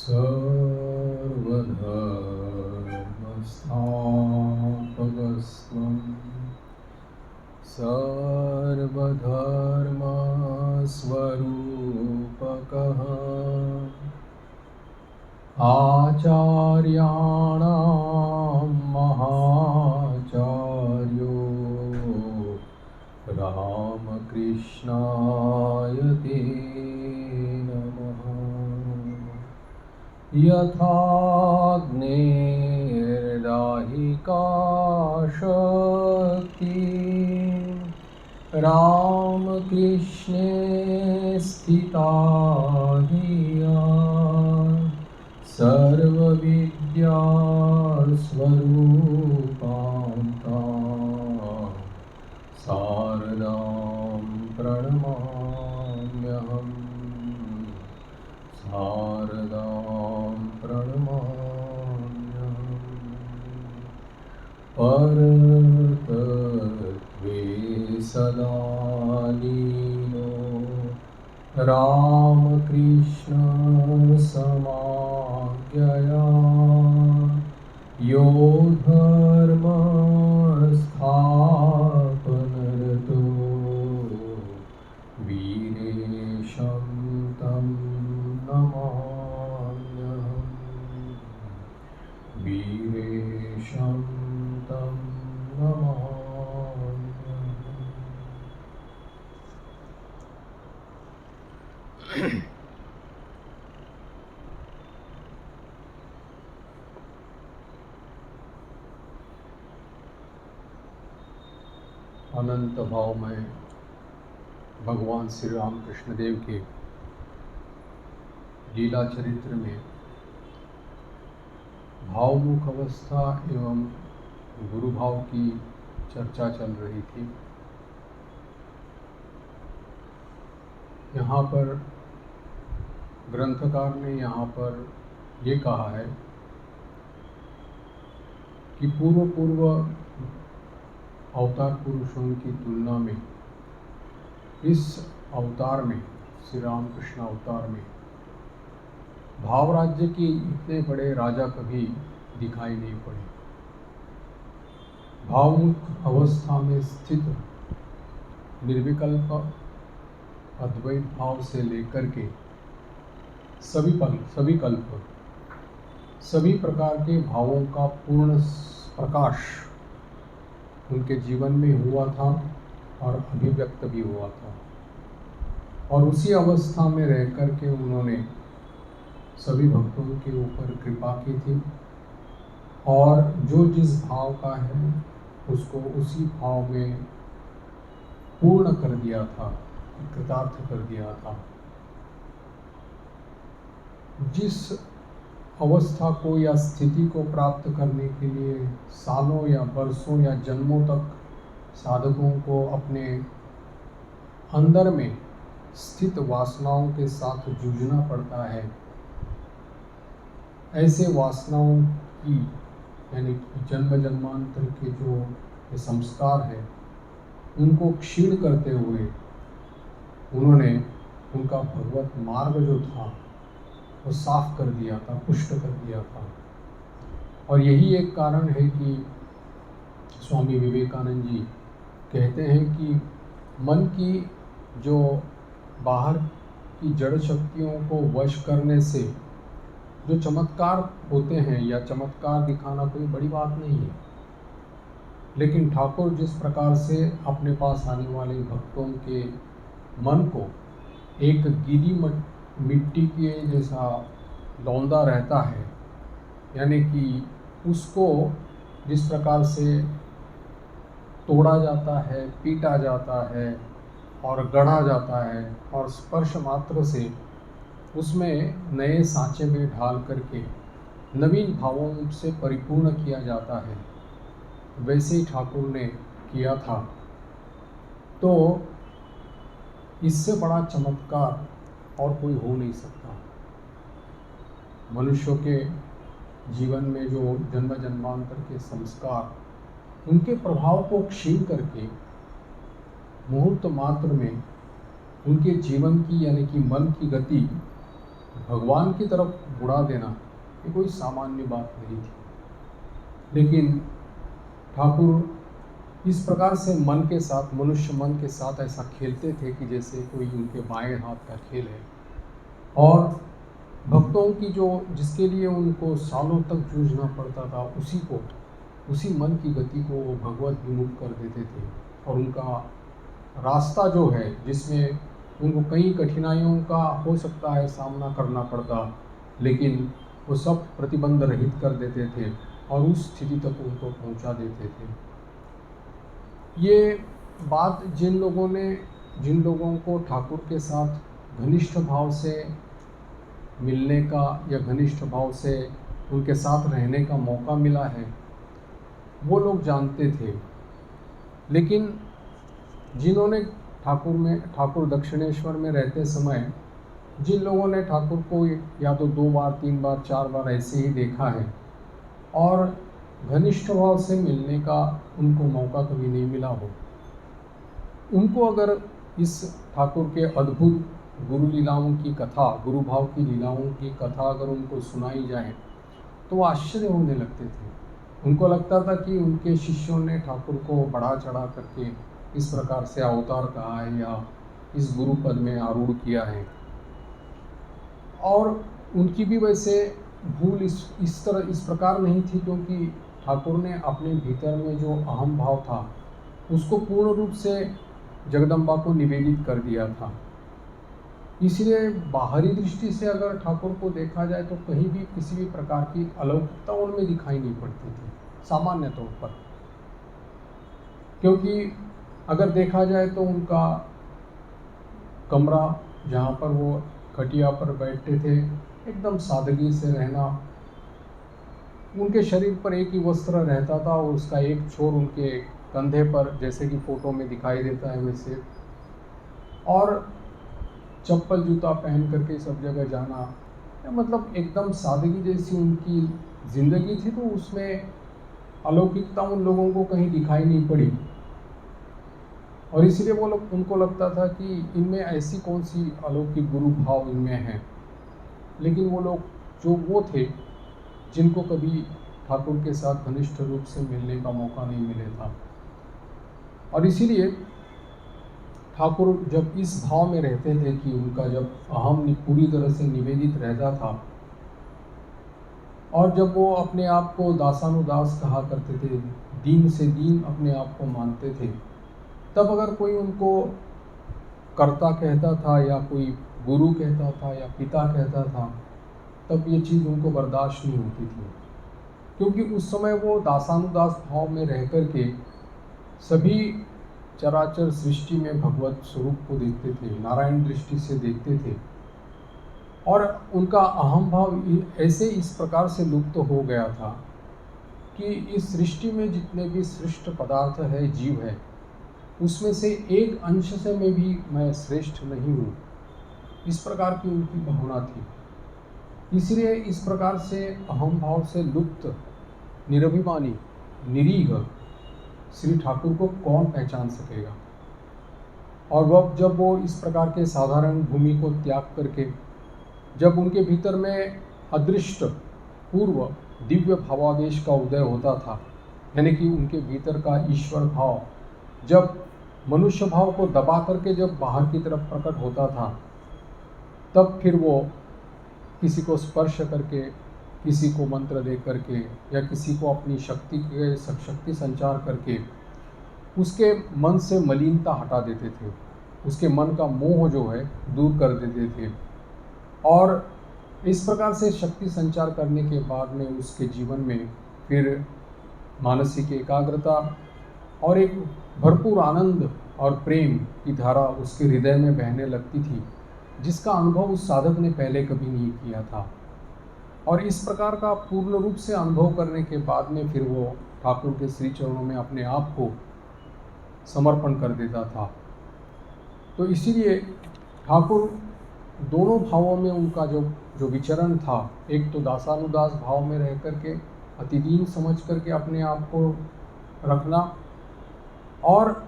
सर्वधर्मस्थापकस्त्वं सर्वधर्मस्वरूपकः आचार्याणां महाचार्यो रामकृष्णाय ते नमः। यथाग्नेर्दाहिका शक्ति रामकृष्णे स्थिता हिया सर्वविद्यास्वरूपां तां शारदां प्रणमाम्यहम्। शारदां प्रणमाम्यहम्। परतत्त्वे सदा लीनो रामकृष्ण समाज्ञया यो धर्मस्थापनरतो वीरेशं तं नमाम्यहम्। वीरेशं तं नमाम्यहम्। अनंत भाव में भगवान श्री राम कृष्ण देव के लीला चरित्र में भावमुख अवस्था एवं गुरु भाव की चर्चा चल रही थी। यहाँ पर ग्रंथकार ने यहाँ पर ये कहा है कि पूर्व अवतार पुरुषों की तुलना में इस अवतार में, श्री रामकृष्ण अवतार में, भाव राज्य के इतने बड़े राजा कभी दिखाई नहीं पड़े। भावमुख अवस्था में स्थित निर्विकल्प अद्वैत भाव से लेकर के सभी कल्प सभी प्रकार के भावों का पूर्ण प्रकाश उनके जीवन में हुआ था और अभिव्यक्त भी हुआ था। और उसी अवस्था में रह कर के उन्होंने सभी भक्तों के ऊपर कृपा की थी और जो जिस भाव का है उसको उसी भाव में पूर्ण कर दिया था, कृतार्थ कर दिया था। जिस अवस्था को या स्थिति को प्राप्त करने के लिए सालों या वर्षों या जन्मों तक साधकों को अपने अंदर में स्थित वासनाओं के साथ जूझना पड़ता है, ऐसे वासनाओं की यानी कि जन्म जन्मांतर के जो ये संस्कार है उनको क्षीण करते हुए उन्होंने उनका भगवत मार्ग जो था वो साफ कर दिया था, पुष्ट कर दिया था। और यही एक कारण है कि स्वामी विवेकानंद जी कहते हैं कि मन की जो बाहर की जड़ शक्तियों को वश करने से जो चमत्कार होते हैं या चमत्कार दिखाना कोई बड़ी बात नहीं है, लेकिन ठाकुर जिस प्रकार से अपने पास आने वाले भक्तों के मन को एक गीली मिट्टी के जैसा लौंदा रहता है, यानी कि उसको जिस प्रकार से तोड़ा जाता है, पीटा जाता है और गढ़ा जाता है और स्पर्श मात्र से उसमें नए सांचे में ढाल करके नवीन भावों से परिपूर्ण किया जाता है, वैसे ही ठाकुर ने किया था। तो इससे बड़ा चमत्कार और कोई हो नहीं सकता। मनुष्यों के जीवन में जो जन्म जन्मांतर के संस्कार, उनके प्रभाव को क्षीण करके मुहूर्त मात्र में उनके जीवन की यानी कि मन की गति भगवान की तरफ बुड़ा देना ये कोई सामान्य बात नहीं थी। लेकिन ठाकुर इस प्रकार से मन के साथ, मनुष्य मन के साथ ऐसा खेलते थे कि जैसे कोई उनके बाएं हाथ का खेल है। और भक्तों की जो, जिसके लिए उनको सालों तक जूझना पड़ता था, उसी मन की गति को वो भगवत विमुख कर देते थे। और उनका रास्ता जो है, जिसमें उनको कई कठिनाइयों का हो सकता है सामना करना पड़ता, लेकिन वो सब प्रतिबंध रहित कर देते थे और उस स्थिति तक उनको पहुंचा देते थे। ये बात जिन लोगों को ठाकुर के साथ घनिष्ठ भाव से मिलने का या घनिष्ठ भाव से उनके साथ रहने का मौका मिला है, वो लोग जानते थे। लेकिन जिन्होंने ठाकुर दक्षिणेश्वर में रहते समय जिन लोगों ने ठाकुर को या तो 2 बार, 3 बार, 4 बार ऐसे ही देखा है और घनिष्ठ भाव से मिलने का उनको मौका कभी नहीं मिला हो, उनको अगर इस ठाकुर के अद्भुत गुरु लीलाओं की कथा, गुरु भाव की लीलाओं की कथा अगर उनको सुनाई जाए तो वो आश्चर्य होने लगते थे। उनको लगता था कि उनके शिष्यों ने ठाकुर को बढ़ा चढ़ा करके इस प्रकार से अवतार कहा है या इस गुरु पद में आरूढ़ किया है। और उनकी भी वैसे भूल इस प्रकार नहीं थी, क्योंकि ठाकुर ने अपने भीतर में जो अहम भाव था उसको पूर्ण रूप से जगदम्बा को निवेदित कर दिया था। इसलिए बाहरी दृष्टि से अगर ठाकुर को देखा जाए तो कहीं भी किसी भी प्रकार की अलौकिकता उनमें दिखाई नहीं पड़ती थी सामान्य तौर पर। क्योंकि अगर देखा जाए तो उनका कमरा, जहाँ पर वो खटिया पर बैठते थे, एकदम सादगी से रहना। उनके शरीर पर एक ही वस्त्र रहता था और उसका एक छोर उनके कंधे पर, जैसे कि फोटो में दिखाई देता है वैसे, और चप्पल जूता पहन करके सब जगह जाना, मतलब एकदम सादगी जैसी उनकी ज़िंदगी थी। तो उसमें अलौकिकता उन लोगों को कहीं दिखाई नहीं पड़ी और इसलिए उनको लगता था कि इनमें ऐसी कौन सी अलौकिक गुरु भाव इनमें है। लेकिन वो लोग जो वो थे जिनको कभी ठाकुर के साथ घनिष्ठ रूप से मिलने का मौका नहीं मिले था। और इसीलिए ठाकुर जब इस भाव में रहते थे कि उनका जब अहम पूरी तरह से निवेदित रहता था और जब वो अपने आप को दासानुदास कहा करते थे, दीन से दीन अपने आप को मानते थे, तब अगर कोई उनको कर्ता कहता था या कोई गुरु कहता था या पिता कहता था, तब ये चीज़ उनको बर्दाश्त नहीं होती थी। क्योंकि उस समय वो दासानुदास भाव में रह कर के सभी चराचर सृष्टि में भगवत स्वरूप को देखते थे, नारायण दृष्टि से देखते थे। और उनका अहम भाव ऐसे इस प्रकार से लुप्त हो गया था कि इस सृष्टि में जितने भी सृष्ट पदार्थ है, जीव है, उसमें से एक अंश से में भी मैं श्रेष्ठ नहीं हूँ, इस प्रकार की उनकी भावना थी। इसलिए इस प्रकार से अहम भाव से लुप्त, निरभिमानी, निरीह श्री ठाकुर को कौन पहचान सकेगा। और वह जब वो इस प्रकार के साधारण भूमि को त्याग करके, जब उनके भीतर में अदृष्ट पूर्व दिव्य भावावेश का उदय होता था, यानी कि उनके भीतर का ईश्वर भाव जब मनुष्य भाव को दबा करके जब बाहर की तरफ प्रकट होता था, तब फिर वो किसी को स्पर्श करके, किसी को मंत्र दे करके या किसी को अपनी शक्ति संचार करके उसके मन से मलिनता हटा देते थे, उसके मन का मोह जो है दूर कर देते थे। और इस प्रकार से शक्ति संचार करने के बाद में उसके जीवन में फिर मानसिक एकाग्रता और एक भरपूर आनंद और प्रेम की धारा उसके हृदय में बहने लगती थी, जिसका अनुभव उस साधक ने पहले कभी नहीं किया था। और इस प्रकार का पूर्ण रूप से अनुभव करने के बाद में फिर वो ठाकुर के श्री चरणों में अपने आप को समर्पण कर देता था। तो इसीलिए ठाकुर दोनों भावों में उनका जो विचरण था, एक तो दासानुदास भाव में रह करके अतिदीन समझ करके अपने आप को रखना, और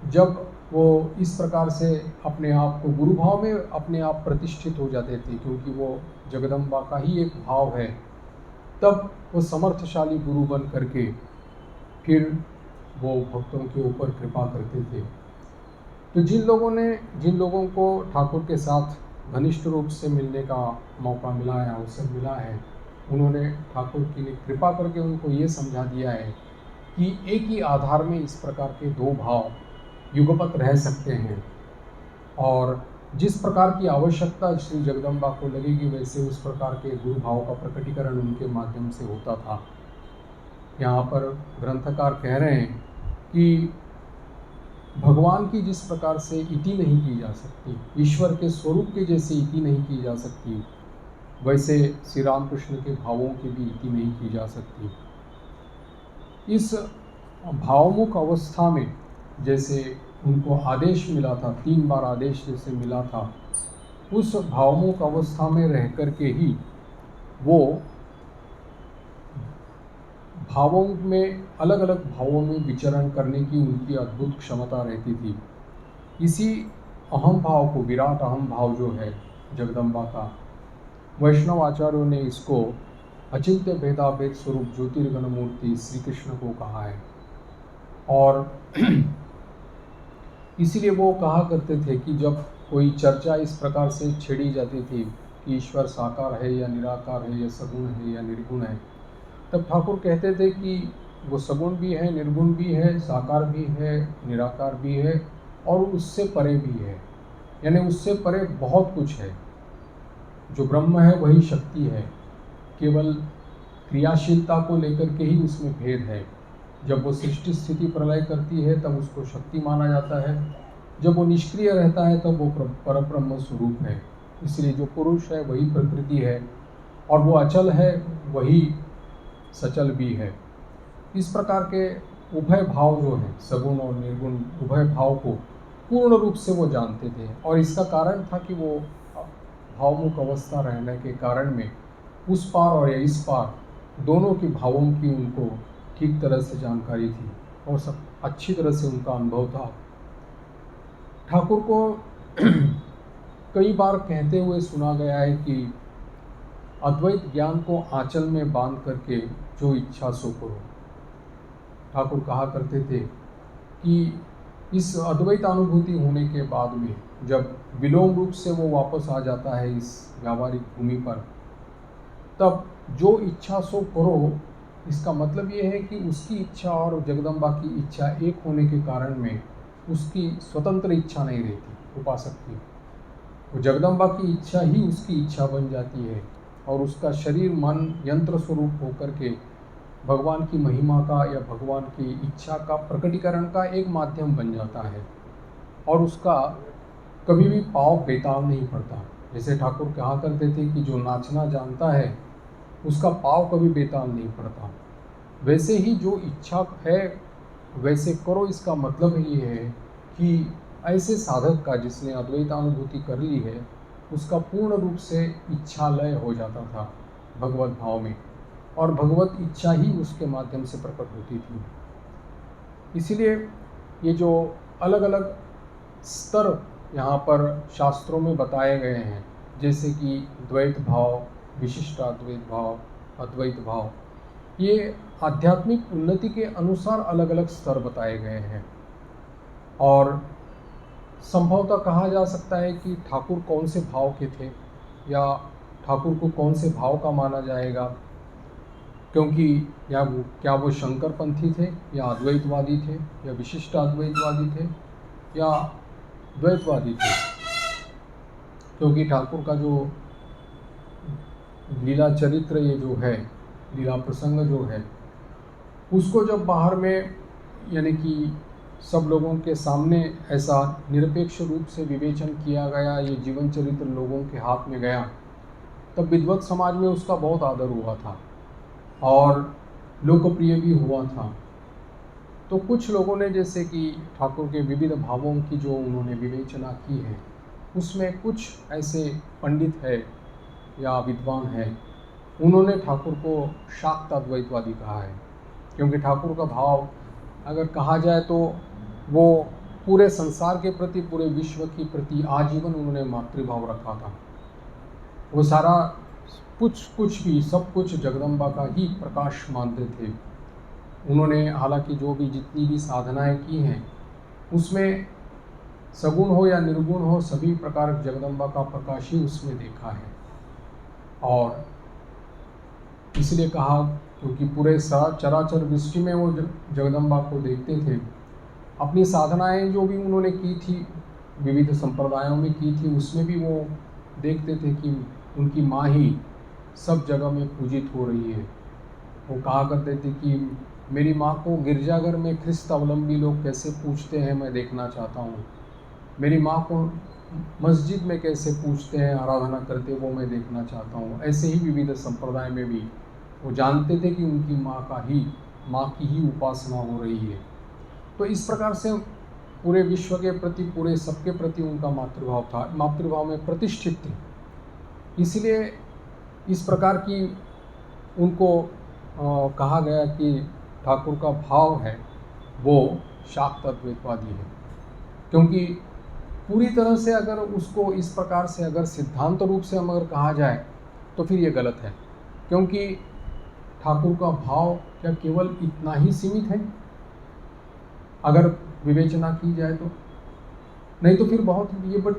जब वो इस प्रकार से अपने आप को गुरु भाव में अपने आप प्रतिष्ठित हो जाते थे, क्योंकि वो जगदम्बा का ही एक भाव है। तब वो समर्थशाली गुरु बन करके फिर वो भक्तों के ऊपर कृपा करते थे। तो जिन लोगों को ठाकुर के साथ घनिष्ठ रूप से मिलने का मौका मिला है, अवसर मिला है, उन्होंने ठाकुर की कृपा करके उनको ये समझा दिया है कि एक ही आधार में इस प्रकार के दो भाव युगपत रह सकते हैं, और जिस प्रकार की आवश्यकता श्री जगदम्बा को लगेगी वैसे उस प्रकार के गुरु भाव का प्रकटीकरण उनके माध्यम से होता था। यहाँ पर ग्रंथकार कह रहे हैं कि भगवान की जिस प्रकार से इति नहीं की जा सकती, ईश्वर के स्वरूप के जैसे इति नहीं की जा सकती, वैसे श्री रामकृष्ण के भावों की भी इति नहीं की जा सकती। इस भावमुख अवस्था में जैसे उनको आदेश मिला था, 3 बार आदेश जैसे मिला था, उस भावमुख अवस्था में रह कर के ही वो भावों में अलग अलग भावों में विचरण करने की उनकी अद्भुत क्षमता रहती थी। इसी अहम भाव को, विराट अहम भाव जो है जगदम्बा का, वैष्णव आचार्यों ने इसको अचिंत्य भेदाभेद स्वरूप ज्योतिर्गण मूर्ति श्री कृष्ण को कहा है। और इसीलिए वो कहा करते थे कि जब कोई चर्चा इस प्रकार से छेड़ी जाती थी कि ईश्वर साकार है या निराकार है या सगुण है या निर्गुण है, तब ठाकुर कहते थे कि वो सगुण भी है, निर्गुण भी है, साकार भी है, निराकार भी है, और उससे परे भी है। यानी उससे परे बहुत कुछ है। जो ब्रह्म है वही शक्ति है, केवल क्रियाशीलता को लेकर के ही उसमें भेद है। जब वो सृष्टि स्थिति प्रलय करती है तब उसको शक्ति माना जाता है, जब वो निष्क्रिय रहता है तब वो परब्रह्म स्वरूप है। इसलिए जो पुरुष है वही प्रकृति है, और वो अचल है वही सचल भी है। इस प्रकार के उभय भाव जो है, सगुण और निर्गुण उभय भाव को पूर्ण रूप से वो जानते थे, और इसका कारण था कि वो भावमुख अवस्था रहने के कारण में उस पार और या इस पार दोनों के भावों की उनको ठीक तरह से जानकारी थी और सब अच्छी तरह से उनका अनुभव था। ठाकुर को कई बार कहते हुए सुना गया है कि अद्वैत ज्ञान को आंचल में बांध करके जो इच्छा सो करो। ठाकुर कहा करते थे कि इस अद्वैत अनुभूति होने के बाद में जब विलोम रूप से वो वापस आ जाता है इस व्यावहारिक भूमि पर, तब जो इच्छा सो करो, इसका मतलब ये है कि उसकी इच्छा और जगदम्बा की इच्छा एक होने के कारण में उसकी स्वतंत्र इच्छा नहीं रहती उपासक की। वो जगदम्बा की इच्छा ही उसकी इच्छा बन जाती है, और उसका शरीर मन यंत्र स्वरूप होकर के भगवान की महिमा का या भगवान की इच्छा का प्रकटीकरण का एक माध्यम बन जाता है, और उसका कभी भी पाँव बेताल नहीं पड़ता। जैसे ठाकुर कहा करते थे कि जो नाचना जानता है उसका पाँव कभी बेताल नहीं पड़ता, वैसे ही जो इच्छा है वैसे करो। इसका मतलब ये है कि ऐसे साधक का जिसने अद्वैतानुभूति कर ली है उसका पूर्ण रूप से इच्छालय हो जाता था भगवत भाव में, और भगवत इच्छा ही उसके माध्यम से प्रकट होती थी। इसीलिए ये जो अलग अलग स्तर यहाँ पर शास्त्रों में बताए गए हैं, जैसे कि द्वैत भाव, विशिष्टाद्वैत भाव, अद्वैत भाव, ये आध्यात्मिक उन्नति के अनुसार अलग अलग स्तर बताए गए हैं। और संभवतः कहा जा सकता है कि ठाकुर कौन से भाव के थे या ठाकुर को कौन से भाव का माना जाएगा, क्योंकि क्या वो शंकरपंथी थे या अद्वैतवादी थे या विशिष्ट अद्वैतवादी थे या द्वैतवादी थे। क्योंकि ठाकुर का जो लीला चरित्र ये जो है, लीला प्रसंग जो है, उसको जब बाहर में यानी कि सब लोगों के सामने ऐसा निरपेक्ष रूप से विवेचन किया गया, ये जीवन चरित्र लोगों के हाथ में गया, तब विद्वत समाज में उसका बहुत आदर हुआ था और लोकप्रिय भी हुआ था। तो कुछ लोगों ने, जैसे कि ठाकुर के विविध भावों की जो उन्होंने विवेचना की है, उसमें कुछ ऐसे पंडित है या विद्वान है, उन्होंने ठाकुर को शाक्त अद्वैतवादी कहा है। क्योंकि ठाकुर का भाव अगर कहा जाए तो वो पूरे संसार के प्रति, पूरे विश्व के प्रति आजीवन उन्होंने मातृभाव रखा था। वो सारा कुछ भी सब कुछ जगदम्बा का ही प्रकाश मानते थे। उन्होंने हालांकि जो भी जितनी भी साधनाएं की हैं उसमें सगुण हो या निर्गुण हो, सभी प्रकार जगदम्बा का प्रकाश ही उसमें देखा है। और इसलिए कहा क्योंकि पूरे चराचर दृष्टि में वो जगदम्बा को देखते थे। अपनी साधनाएं जो भी उन्होंने की थी, विविध संप्रदायों में की थी, उसमें भी वो देखते थे कि उनकी माँ ही सब जगह में पूजित हो रही है। वो कहा करते थे कि मेरी माँ को गिरजाघर में ख्रिस्त अवलंबी लोग कैसे पूजते हैं मैं देखना चाहता हूँ, मेरी माँ को मस्जिद में कैसे पूजते हैं आराधना करते वो मैं देखना चाहता हूँ। ऐसे ही विविध संप्रदाय में भी वो जानते थे कि उनकी माँ की ही उपासना हो रही है। तो इस प्रकार से पूरे विश्व के प्रति, पूरे सबके प्रति उनका मातृभाव था, मातृभाव में प्रतिष्ठित थे। इसलिए इस प्रकार की उनको कहा गया कि ठाकुर का भाव है वो शाक्त अद्वैतवादी है। क्योंकि पूरी तरह से अगर उसको इस प्रकार से अगर सिद्धांत रूप से हम अगर कहा जाए तो फिर ये गलत है। क्योंकि ठाकुर का भाव क्या केवल इतना ही सीमित है अगर विवेचना की जाए तो? नहीं तो फिर बहुत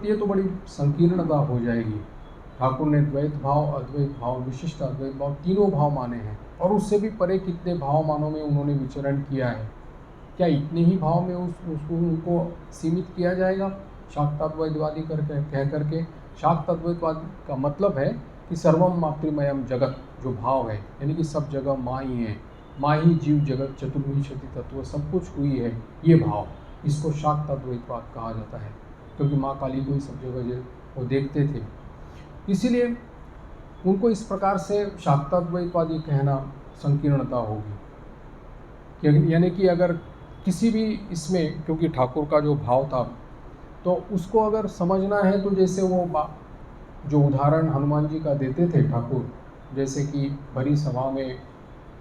ये तो बड़ी संकीर्णता हो जाएगी। ठाकुर ने द्वैत भाव, अद्वैत भाव, विशिष्ट अद्वैत भाव तीनों भाव माने हैं और उससे भी परे कितने भाव मानों में उन्होंने विचरण किया है। क्या इतने ही भाव में उसको उनको सीमित किया जाएगा शाक्ताद्वैतवादी कह करके? शाक्ताद्वैतवाद का मतलब है कि सर्वम मातृमयम जगत, जो भाव है यानी कि सब जगह माँ ही है, माँ ही जीव जगत चतुर्विंशति तत्व सब कुछ हुई है, ये भाव, इसको शाक्ताद्वैतवाद कहा जाता है। क्योंकि माँ काली को ही सब जगह वो देखते थे, इसीलिए उनको इस प्रकार से शाक्ताद्वैतवादी कहना संकीर्णता होगी। यानी कि अगर किसी भी इसमें, क्योंकि ठाकुर का जो भाव था तो उसको अगर समझना है तो जैसे वो जो उदाहरण हनुमान जी का देते थे ठाकुर, जैसे कि भरी सभा में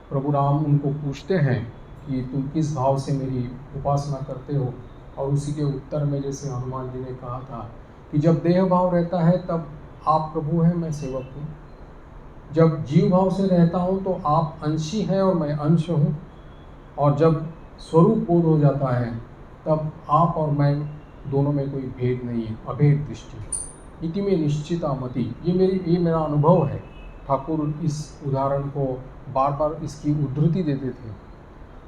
प्रभु राम उनको पूछते हैं कि तुम किस भाव से मेरी उपासना करते हो, और उसी के उत्तर में जैसे हनुमान जी ने कहा था कि जब देह भाव रहता है तब आप प्रभु हैं मैं सेवक हूँ, जब जीव भाव से रहता हूँ तो आप अंशी हैं और मैं अंश हूँ, और जब स्वरूप बोध हो जाता है तब आप और मैं दोनों में कोई भेद नहीं है, अभेद दृष्टि इति में निश्चिता मति। ये मेरा अनुभव है। ठाकुर इस उदाहरण को बार बार इसकी उद्धृति देते थे।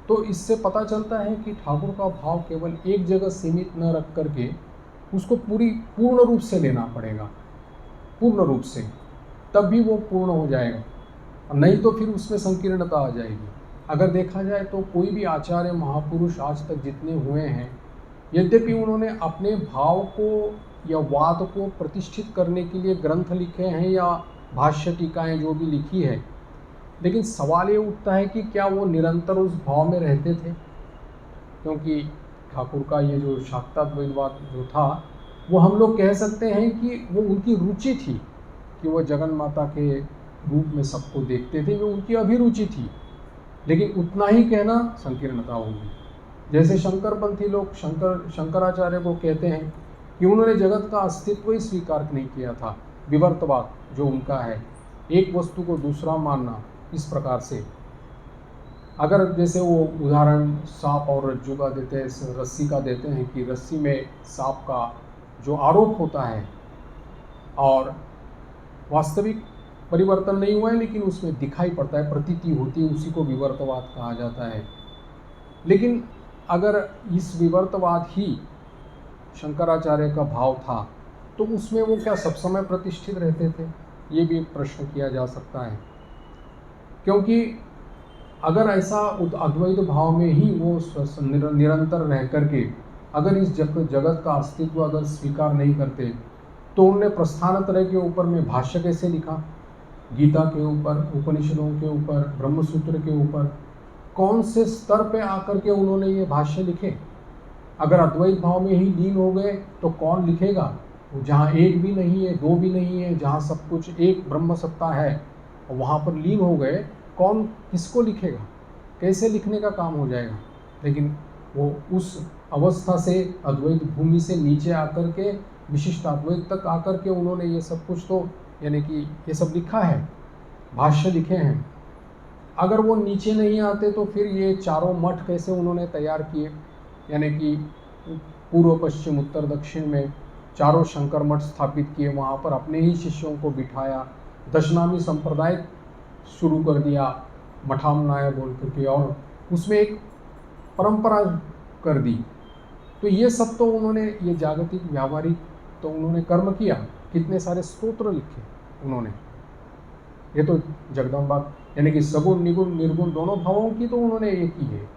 तो इससे पता चलता है कि ठाकुर का भाव केवल एक जगह सीमित न रख करके उसको पूर्ण रूप से लेना पड़ेगा, पूर्ण रूप से, तब भी वो पूर्ण हो जाएगा, नहीं तो फिर उसमें संकीर्णता आ जाएगी। अगर देखा जाए तो कोई भी आचार्य महापुरुष आज तक जितने हुए हैं, यद्यपि उन्होंने अपने भाव को या वाद को प्रतिष्ठित करने के लिए ग्रंथ लिखे हैं या भाष्य टीकाएँ जो भी लिखी है, लेकिन सवाल ये उठता है कि क्या वो निरंतर उस भाव में रहते थे? क्योंकि ठाकुर का ये जो शाक्ताद्वैतवाद जो था वो हम लोग कह सकते हैं कि वो उनकी रुचि थी कि वो जगन माता के रूप में सबको देखते थे, वो उनकी अभिरुचि थी, लेकिन उतना ही कहना संकीर्णता होगी। जैसे शंकरपंथी लोग शंकराचार्य को कहते हैं कि उन्होंने जगत का अस्तित्व ही स्वीकार नहीं किया था, विवर्तवाद जो उनका है, एक वस्तु को दूसरा मानना, इस प्रकार से। अगर जैसे वो उदाहरण सांप और रज्जू का देते हैं, रस्सी का देते हैं कि रस्सी में सांप का जो आरोप होता है और वास्तविक परिवर्तन नहीं हुआ है लेकिन उसमें दिखाई पड़ता है, प्रतीति होती है, उसी को विवर्तवाद कहा जाता है। लेकिन अगर इस विवर्तवाद ही शंकराचार्य का भाव था तो उसमें वो क्या सब समय प्रतिष्ठित रहते थे? ये भी एक प्रश्न किया जा सकता है। क्योंकि अगर ऐसा अद्वैत भाव में ही वो निरंतर रह करके अगर इस जगत का अस्तित्व अगर स्वीकार नहीं करते तो उन्होंने प्रस्थानत्रय के ऊपर में भाष्य कैसे लिखा? गीता के ऊपर, उपनिषदों के ऊपर, ब्रह्मसूत्र के ऊपर, कौन से स्तर पे आकर के उन्होंने ये भाष्य लिखे? अगर अद्वैत भाव में ही लीन हो गए तो कौन लिखेगा? जहाँ एक भी नहीं है, दो भी नहीं है, जहाँ सब कुछ एक ब्रह्म सत्ता है, वहाँ पर लीन हो गए, कौन किसको लिखेगा? कैसे लिखने का काम हो जाएगा? लेकिन वो उस अवस्था से अद्वैत भूमि से नीचे आकर के विशिष्ट अद्वैत तक आकर के उन्होंने ये सब कुछ तो यानी कि ये सब लिखा है, भाष्य लिखे हैं। अगर वो नीचे नहीं आते तो फिर ये चारों मठ कैसे उन्होंने तैयार किए, यानी कि पूर्व पश्चिम उत्तर दक्षिण में चारों शंकर मठ स्थापित किए, वहाँ पर अपने ही शिष्यों को बिठाया, दशनामी संप्रदाय शुरू कर दिया मठामनाय बोल करके, और उसमें एक परंपरा कर दी। तो ये सब तो उन्होंने, ये जागतिक व्यावहारिक तो उन्होंने कर्म किया, कितने सारे स्तोत्र लिखे उन्होंने। ये तो जगदम्बा यानी कि सगुण निगुण निर्गुण दोनों भावों की तो उन्होंने ये की है।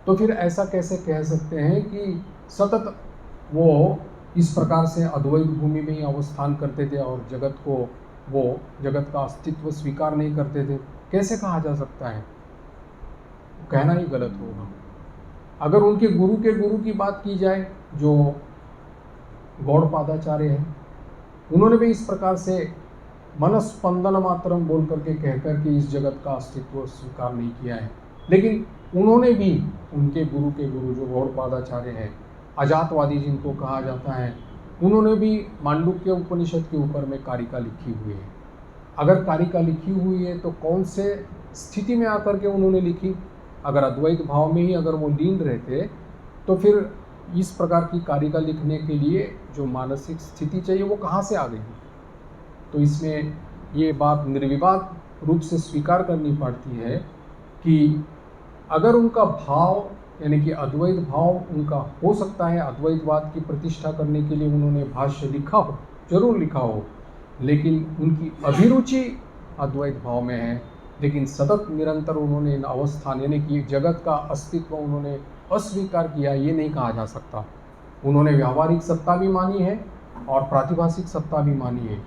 तो फिर ऐसा कैसे कह सकते हैं कि सतत वो इस प्रकार से अद्वैत भूमि में ही अवस्थान करते थे और जगत को, वो जगत का अस्तित्व स्वीकार नहीं करते थे, कैसे कहा जा सकता है? कहना ही गलत होगा। अगर उनके गुरु के गुरु की बात की जाए जो गौड़पादाचार्य है, उन्होंने भी इस प्रकार से मनस्पंदन मात्रम बोल करके कहकर कि इस जगत का अस्तित्व स्वीकार नहीं किया है। लेकिन उन्होंने भी, उनके गुरु के गुरु जो गौड़पादाचार्य है, अजातवादी जिनको कहा जाता है, उन्होंने भी मांडुक्य उपनिषद के ऊपर में कारिका लिखी हुई है। अगर कारिका लिखी हुई है तो कौन से स्थिति में आकर के उन्होंने लिखी? अगर अद्वैत भाव में ही अगर वो लीन रहते तो फिर इस प्रकार की कारिका लिखने के लिए जो मानसिक स्थिति चाहिए वो कहाँ से आ गई? तो इसमें ये बात निर्विवाद रूप से स्वीकार करनी पड़ती है कि अगर उनका भाव यानी कि अद्वैत भाव उनका हो सकता है, अद्वैतवाद की प्रतिष्ठा करने के लिए उन्होंने भाष्य लिखा हो, जरूर लिखा हो, लेकिन उनकी अभिरुचि अद्वैत भाव में है, लेकिन सतत निरंतर उन्होंने इन अवस्थान यानी कि जगत का अस्तित्व उन्होंने अस्वीकार किया, ये नहीं कहा जा सकता। उन्होंने व्यावहारिक सत्ता भी मानी है और प्रातिभाषिक सत्ता भी मानी है।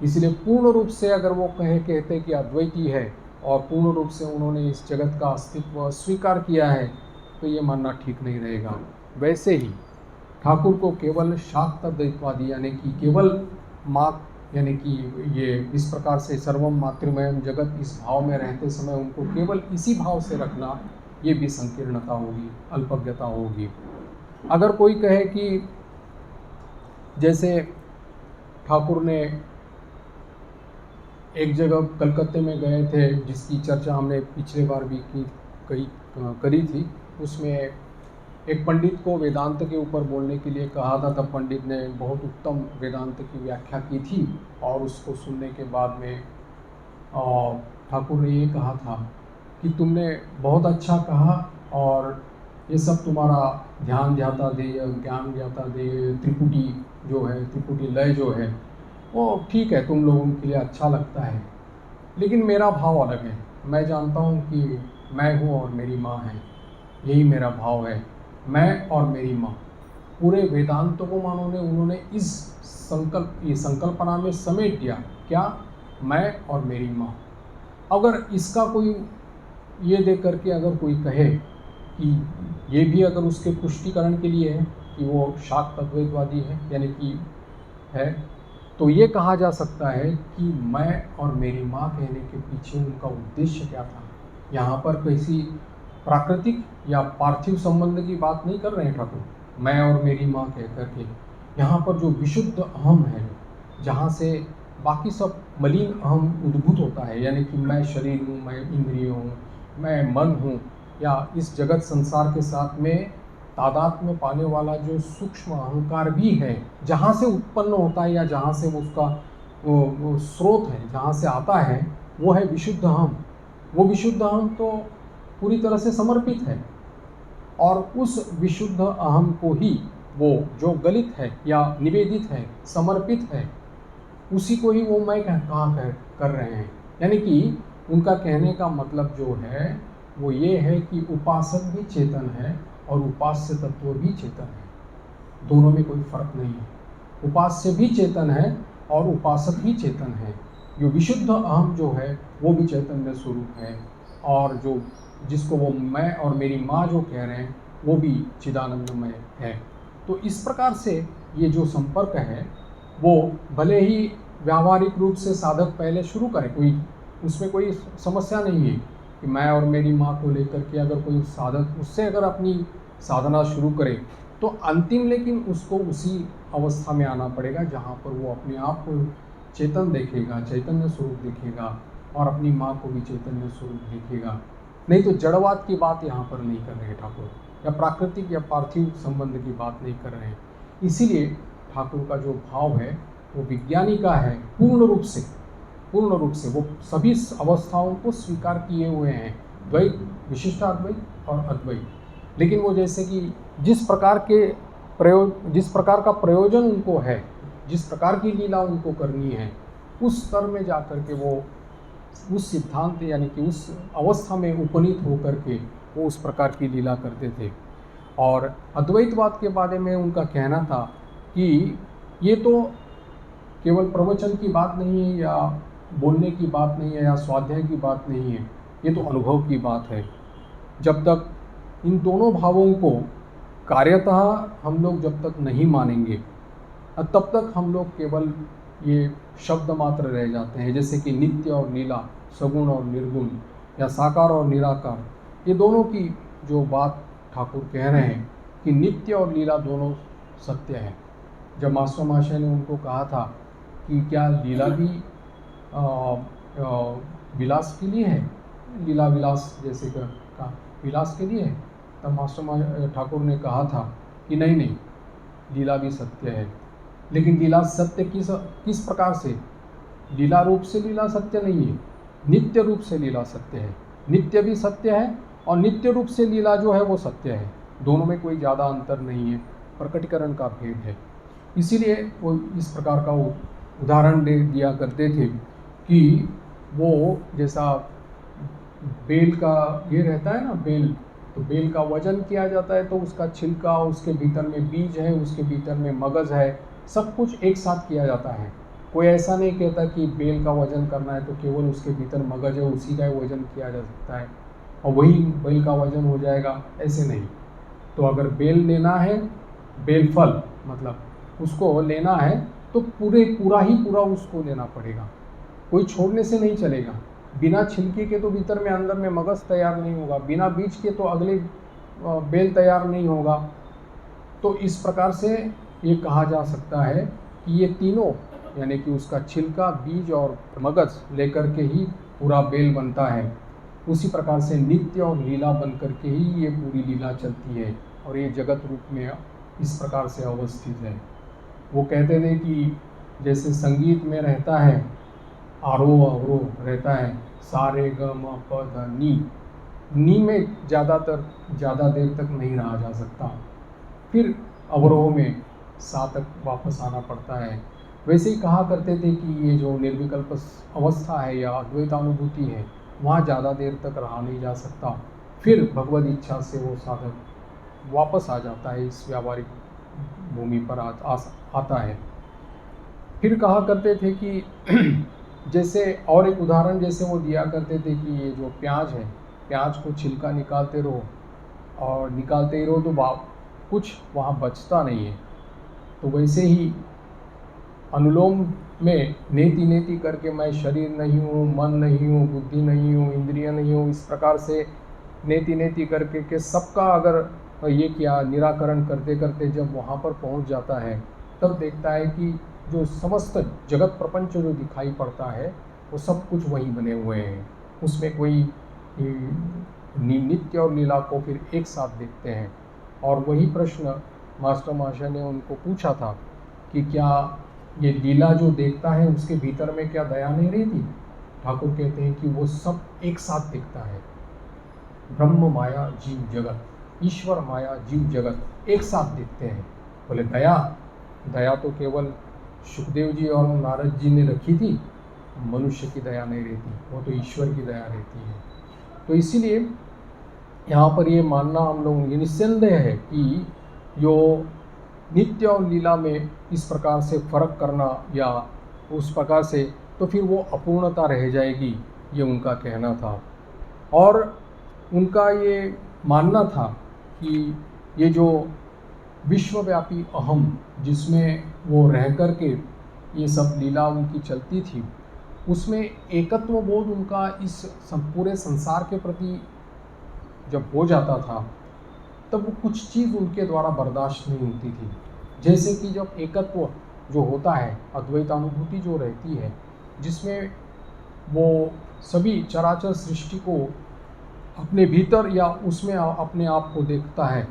इसलिए पूर्ण रूप से अगर वो कहते कि अद्वैती है और पूर्ण रूप से उन्होंने इस जगत का अस्तित्व स्वीकार किया है, तो ये मानना ठीक नहीं रहेगा। वैसे ही ठाकुर को केवल शाक्त द्वैतवादी यानी कि केवल माँ यानी कि ये इस प्रकार से सर्वम मातृमयम जगत इस भाव में रहते समय उनको केवल इसी भाव से रखना, ये भी संकीर्णता होगी, अल्पज्ञता होगी। अगर कोई कहे कि जैसे ठाकुर ने एक जगह कलकत्ते में गए थे, जिसकी चर्चा हमने पिछले बार भी करी थी, उसमें एक पंडित को वेदांत के ऊपर बोलने के लिए कहा था। तब पंडित ने बहुत उत्तम वेदांत की व्याख्या की थी और उसको सुनने के बाद में ठाकुर ने ये कहा था कि तुमने बहुत अच्छा कहा और ये सब तुम्हारा ध्यान ध्याता देय, ज्ञान ध्याता देय, त्रिपुटी जो है, त्रिपुटी लय जो है, वो ठीक है, तुम लोगों के लिए अच्छा लगता है, लेकिन मेरा भाव अलग है। मैं जानता हूँ कि मैं हूँ और मेरी माँ है, यही मेरा भाव है, मैं और मेरी माँ। पूरे वेदांत को उन्होंने इस संकल्पना में समेट दिया, क्या? मैं और मेरी माँ। अगर इसका कोई ये देख करके अगर कोई कहे कि ये भी अगर उसके पुष्टिकरण के लिए है कि वो शाक्त अद्वैतवादी है यानी कि है, तो ये कहा जा सकता है कि मैं और मेरी माँ कहने के पीछे उनका उद्देश्य क्या था। यहाँ पर किसी प्राकृतिक या पार्थिव संबंध की बात नहीं कर रहे हैं ठाकुर, मैं और मेरी माँ कह करके। यहाँ पर जो विशुद्ध अहम है, जहाँ से बाकी सब मलिन अहम उद्भूत होता है, यानी कि मैं शरीर हूँ, मैं इंद्रिय हूँ, मैं मन हूँ, या इस जगत संसार के साथ में तादात्म्य पाने वाला जो सूक्ष्म अहंकार भी है, जहाँ से उत्पन्न होता है या जहाँ से उसका वो स्रोत है, जहाँ से आता है, वो है विशुद्ध अहम। वो विशुद्ध अहम तो पूरी तरह से समर्पित है और उस विशुद्ध अहम को ही वो जो गलित है या निवेदित है, समर्पित है, उसी को ही वो मैं कहाँ कर रहे हैं। यानी कि उनका कहने का मतलब जो है वो ये है कि उपासक भी चेतन है और उपास्य तत्व भी चेतन है, दोनों में कोई फर्क नहीं है। उपास्य भी चेतन है और उपासक भी चेतन है। जो विशुद्ध अहम जो है वो भी चैतन्य स्वरूप है, और जो जिसको वो मैं और मेरी माँ जो कह रहे हैं वो भी चिदानंदमय है। तो इस प्रकार से ये जो संपर्क है वो भले ही व्यावहारिक रूप से साधक पहले शुरू करे, कोई उसमें कोई समस्या नहीं है कि मैं और मेरी माँ को लेकर के अगर कोई साधक उससे अगर अपनी साधना शुरू करे तो अंतिम लेकिन उसको उसी अवस्था में आना पड़ेगा जहाँ पर वो अपने आप को चेतन देखेगा, चैतन्य स्वरूप देखेगा और अपनी माँ को भी चैतन्य स्वरूप देखेगा। नहीं तो जड़वाद की बात यहाँ पर नहीं कर रहे ठाकुर, या प्राकृतिक या पार्थिव संबंध की बात नहीं कर रहे हैं। इसीलिए ठाकुर का जो भाव है वो विज्ञानी का है, पूर्ण रूप से वो सभी अवस्थाओं को स्वीकार किए हुए हैं, द्वैत, विशिष्टाद्वैत और अद्वैत। लेकिन वो जैसे कि जिस प्रकार का प्रयोजन उनको है, जिस प्रकार की लीला उनको करनी है, उस स्तर में जा कर के वो उस सिद्धांत यानी कि उस अवस्था में उपनीत होकर के वो उस प्रकार की लीला करते थे। और अद्वैतवाद के बारे में उनका कहना था कि ये तो केवल प्रवचन की बात नहीं है, या बोलने की बात नहीं है, या स्वाध्याय की बात नहीं है, ये तो अनुभव की बात है। जब तक इन दोनों भावों को कार्यतः हम लोग जब तक नहीं मानेंगे, तब तक हम लोग केवल ये शब्द मात्र रह जाते हैं। जैसे कि नित्य और लीला, सगुण और निर्गुण, या साकार और निराकार, ये दोनों की जो बात ठाकुर कह रहे हैं कि नित्य और लीला दोनों सत्य है। जब मास्टर महाशय ने उनको कहा था कि क्या लीला भी विलास के लिए है, लीला विलास जैसे का विलास के लिए है, तब मास्टर ठाकुर ने कहा था कि नहीं, लीला भी सत्य है। लेकिन लीला सत्य किस प्रकार से? लीला रूप से लीला सत्य नहीं है, नित्य रूप से लीला सत्य है। नित्य भी सत्य है और नित्य रूप से लीला जो है वो सत्य है। दोनों में कोई ज़्यादा अंतर नहीं है, प्रकटीकरण का भेद है। इसीलिए वो इस प्रकार का उदाहरण दे दिया करते थे कि वो जैसा बेल का ये रहता है ना, बेल, तो बेल का वजन किया जाता है तो उसका छिलका, उसके भीतर में बीज है, उसके भीतर में मगज है, सब कुछ एक साथ किया जाता है। कोई ऐसा नहीं कहता कि बेल का वजन करना है तो केवल उसके भीतर मगज है उसी का वजन किया जा सकता है और वही बेल का वजन हो जाएगा, ऐसे नहीं। तो अगर बेल लेना है, बेल फल मतलब उसको लेना है तो पूरा उसको लेना पड़ेगा, कोई छोड़ने से नहीं चलेगा। बिना छिलके के तो भीतर में अंदर में मगज तैयार नहीं होगा, बिना बीज के तो अगले बेल तैयार नहीं होगा। तो इस प्रकार से ये कहा जा सकता है कि ये तीनों यानी कि उसका छिलका, बीज और मगज लेकर के ही पूरा बेल बनता है। उसी प्रकार से नित्य और लीला बन करके ही ये पूरी लीला चलती है और ये जगत रूप में इस प्रकार से अवस्थित है। वो कहते थे कि जैसे संगीत में रहता है आरोह अवरोह रहता है, सारे ग म प ध नी में ज़्यादा देर तक नहीं रहा जा सकता, फिर अवरोह में सा तक वापस आना पड़ता है। वैसे ही कहा करते थे कि ये जो निर्विकल्प अवस्था है या अद्वैतानुभूति है, वहाँ ज़्यादा देर तक रहा नहीं जा सकता, फिर भगवद इच्छा से वो साधक वापस आ जाता है, इस व्यावहारिक भूमि पर आता है। फिर कहा करते थे कि जैसे और एक उदाहरण जैसे वो दिया करते थे कि ये जो प्याज है, प्याज को छिलका निकालते रहो और निकालते ही रहो तो कुछ वहाँ बचता नहीं है। तो वैसे ही अनुलोम में नेति करके मैं शरीर नहीं हूँ, मन नहीं हूँ, बुद्धि नहीं हूँ, इंद्रिय नहीं हूँ, इस प्रकार से नेति करके के सबका अगर ये किया निराकरण करते करते जब वहाँ पर पहुँच जाता है, तब देखता है कि जो समस्त जगत प्रपंच जो दिखाई पड़ता है वो सब कुछ वहीं बने हुए हैं। उसमें कोई नित्य और लीला को फिर एक साथ देखते हैं। और वही प्रश्न मास्टर महाशय ने उनको पूछा था कि क्या ये लीला जो देखता है उसके भीतर में क्या दया नहीं रहती? ठाकुर कहते हैं कि वो सब एक साथ दिखता है। ब्रह्म माया जीव जगत, ईश्वर माया जीव जगत एक साथ दिखते हैं। बोले दया तो केवल सुखदेव जी और नारद जी ने रखी थी, मनुष्य की दया नहीं रहती, वो तो ईश्वर की दया रहती है। तो इसीलिए यहाँ पर ये मानना हम लोग ये निस्संदेह है कि जो नित्य और लीला में इस प्रकार से फर्क करना या उस प्रकार से, तो फिर वो अपूर्णता रह जाएगी, ये उनका कहना था। और उनका ये मानना था कि ये जो विश्वव्यापी अहम जिसमें वो रह कर के ये सब लीला उनकी चलती थी, उसमें एकत्व बोध उनका इस पूरे संसार के प्रति जब हो जाता था, तब वो कुछ चीज़ उनके द्वारा बर्दाश्त नहीं होती थी। जैसे कि जब एकत्व जो होता है, अद्वैत अनुभूति जो रहती है, जिसमें वो सभी चराचर सृष्टि को अपने भीतर या उसमें अपने आप को देखता है,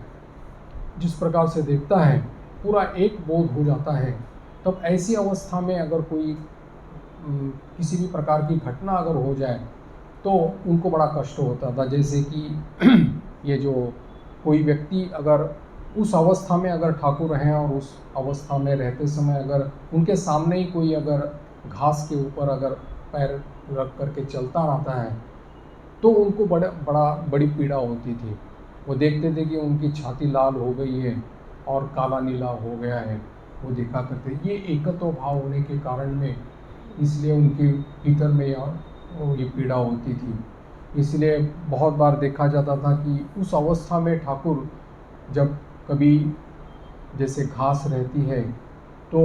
जिस प्रकार से देखता है, पूरा एक बोध हो जाता है। तब ऐसी अवस्था में अगर कोई किसी भी प्रकार की घटना अगर हो जाए तो उनको बड़ा कष्ट होता था। जैसे कि ये जो कोई व्यक्ति अगर उस अवस्था में अगर ठाकुर हैं और उस अवस्था में रहते समय अगर उनके सामने ही कोई अगर घास के ऊपर अगर पैर रख करके चलता रहता है तो उनको बड़ी पीड़ा होती थी। वो देखते थे कि उनकी छाती लाल हो गई है और काला नीला हो गया है, वो देखा करते। ये एकत्व भाव होने के कारण में इसलिए उनके भीतर में ये पीड़ा होती थी। इसलिए बहुत बार देखा जाता था कि उस अवस्था में ठाकुर जब कभी जैसे घास रहती है तो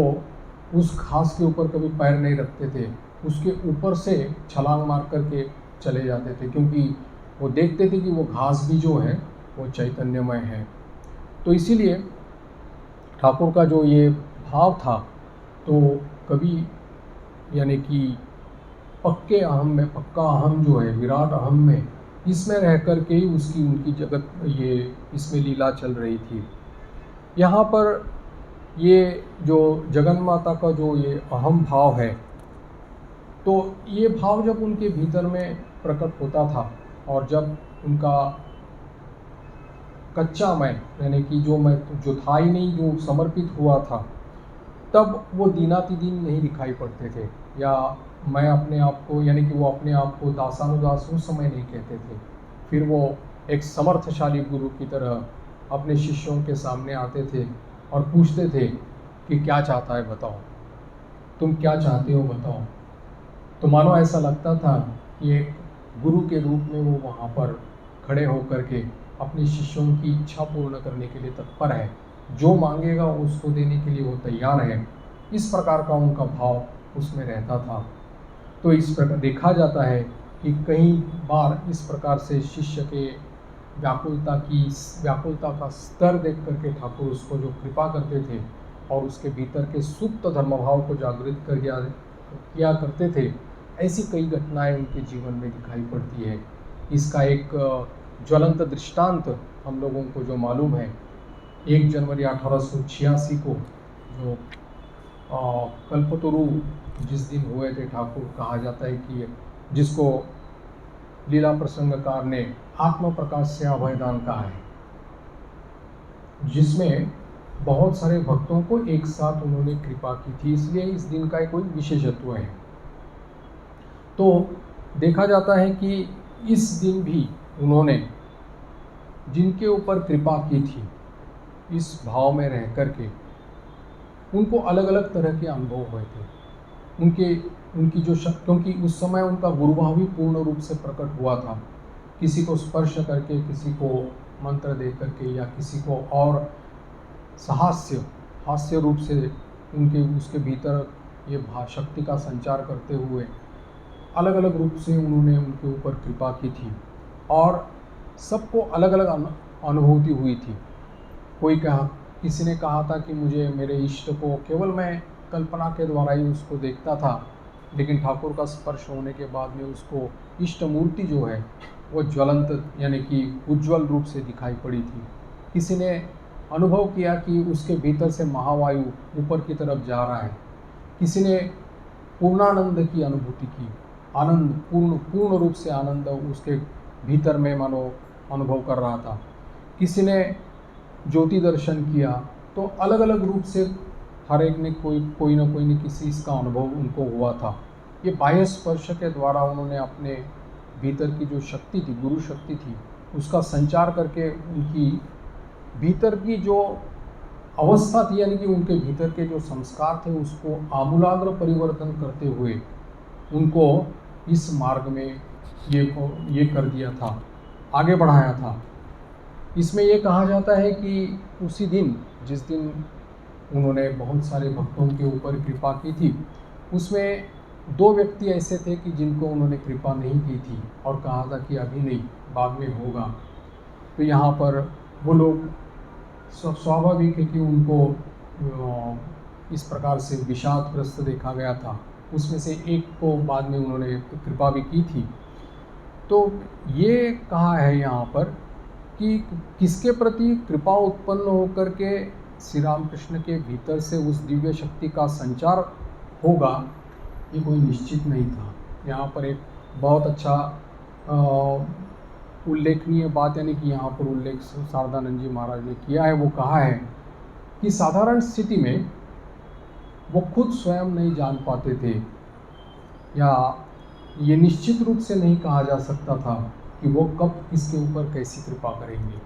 उस घास के ऊपर कभी पैर नहीं रखते थे, उसके ऊपर से छलांग मार करके चले जाते थे, क्योंकि वो देखते थे कि वो घास भी जो है वो चैतन्यमय है। तो इसीलिए ठाकुर का जो ये भाव था, तो कभी यानी कि पक्के अहम में, पक्का अहम जो है विराट अहम में, इसमें रह कर के ही उनकी जगत ये इसमें लीला चल रही थी। यहाँ पर ये जो जगन माता का जो ये अहम भाव है, तो ये भाव जब उनके भीतर में प्रकट होता था और जब उनका कच्चा मैं यानी कि जो था ही नहीं, जो समर्पित हुआ था, तब वो दीनातिदीन नहीं दिखाई पड़ते थे, या मैं अपने आप को यानी कि वो अपने आप को दासानुदास उस समय नहीं कहते थे। फिर वो एक समर्थशाली गुरु की तरह अपने शिष्यों के सामने आते थे और पूछते थे कि क्या चाहता है बताओ, तुम क्या चाहते हो बताओ। तो मानो ऐसा लगता था कि एक गुरु के रूप में वो वहाँ पर खड़े होकर के अपने शिष्यों की इच्छा पूर्ण करने के लिए तत्पर है, जो मांगेगा उसको देने के लिए वो तैयार है। इस प्रकार का उनका भाव उसमें रहता था। तो इस प्रकार देखा जाता है कि कई बार इस प्रकार से शिष्य के व्याकुलता का स्तर देख करके ठाकुर उसको जो कृपा करते थे और उसके भीतर के सुप्त धर्मभाव को जागृत कर किया करते थे, ऐसी कई घटनाएं उनके जीवन में दिखाई पड़ती है। इसका एक ज्वलंत दृष्टांत हम लोगों को जो मालूम है, 1 जनवरी 1886 को जो कल्पतरु जिस दिन हुए थे ठाकुर, कहा जाता है कि जिसको लीला प्रसंगकार ने आत्म प्रकाश से अभयदान कहा है, जिसमें बहुत सारे भक्तों को एक साथ उन्होंने कृपा की थी, इसलिए इस दिन का कोई विशेषत्व है। तो देखा जाता है कि इस दिन भी उन्होंने जिनके ऊपर कृपा की थी, इस भाव में रह करके उनको अलग अलग तरह के अनुभव हुए थे। उनकी जो क्योंकि उस समय उनका गुरुभाव भी पूर्ण रूप से प्रकट हुआ था। किसी को स्पर्श करके, किसी को मंत्र दे करके, या किसी को और हास्य रूप से उसके भीतर ये शक्ति का संचार करते हुए अलग अलग रूप से उन्होंने उनके ऊपर कृपा की थी, और सबको अलग अलग अनुभूति हुई थी। किसी ने कहा था कि मुझे मेरे इष्ट को केवल मैं कल्पना के द्वारा ही उसको देखता था, लेकिन ठाकुर का स्पर्श होने के बाद में उसको इष्ट मूर्ति जो है वो ज्वलंत यानी कि उज्ज्वल रूप से दिखाई पड़ी थी। किसी ने अनुभव किया कि उसके भीतर से महावायु ऊपर की तरफ जा रहा है। किसी ने पूर्णानंद की अनुभूति की, आनंद पूर्ण रूप से आनंद उसके भीतर में मानो अनुभव कर रहा था। किसी ने ज्योति दर्शन किया। तो अलग अलग रूप से हर एक ने कोई न किसी इसका अनुभव उनको हुआ था। ये बाह्य स्पर्श के द्वारा उन्होंने अपने भीतर की जो शक्ति थी, गुरु शक्ति थी, उसका संचार करके उनकी भीतर की जो अवस्था थी, यानी कि उनके भीतर के जो संस्कार थे, उसको आमूलाग्र परिवर्तन करते हुए उनको इस मार्ग में ये कर दिया था, आगे बढ़ाया था। इसमें ये कहा जाता है कि उसी दिन, जिस दिन उन्होंने बहुत सारे भक्तों के ऊपर कृपा की थी, उसमें 2 व्यक्ति ऐसे थे कि जिनको उन्होंने कृपा नहीं की थी और कहा था कि अभी नहीं, बाद में होगा। तो यहाँ पर वो लोग स्वाभाविक है कि उनको इस प्रकार से विषादग्रस्त देखा गया था। उसमें से एक को बाद में उन्होंने कृपा भी की थी। तो ये कहा है यहाँ पर कि किसके प्रति कृपा उत्पन्न होकर के श्री रामकृष्ण के भीतर से उस दिव्य शक्ति का संचार होगा, ये कोई निश्चित नहीं था। यहाँ पर एक बहुत अच्छा उल्लेखनीय बात यानी कि यहाँ पर उल्लेख शारदानंद जी महाराज ने किया है। वो कहा है कि साधारण स्थिति में वो खुद स्वयं नहीं जान पाते थे, या ये निश्चित रूप से नहीं कहा जा सकता था कि वो कब किसके ऊपर कैसी कृपा करेंगे।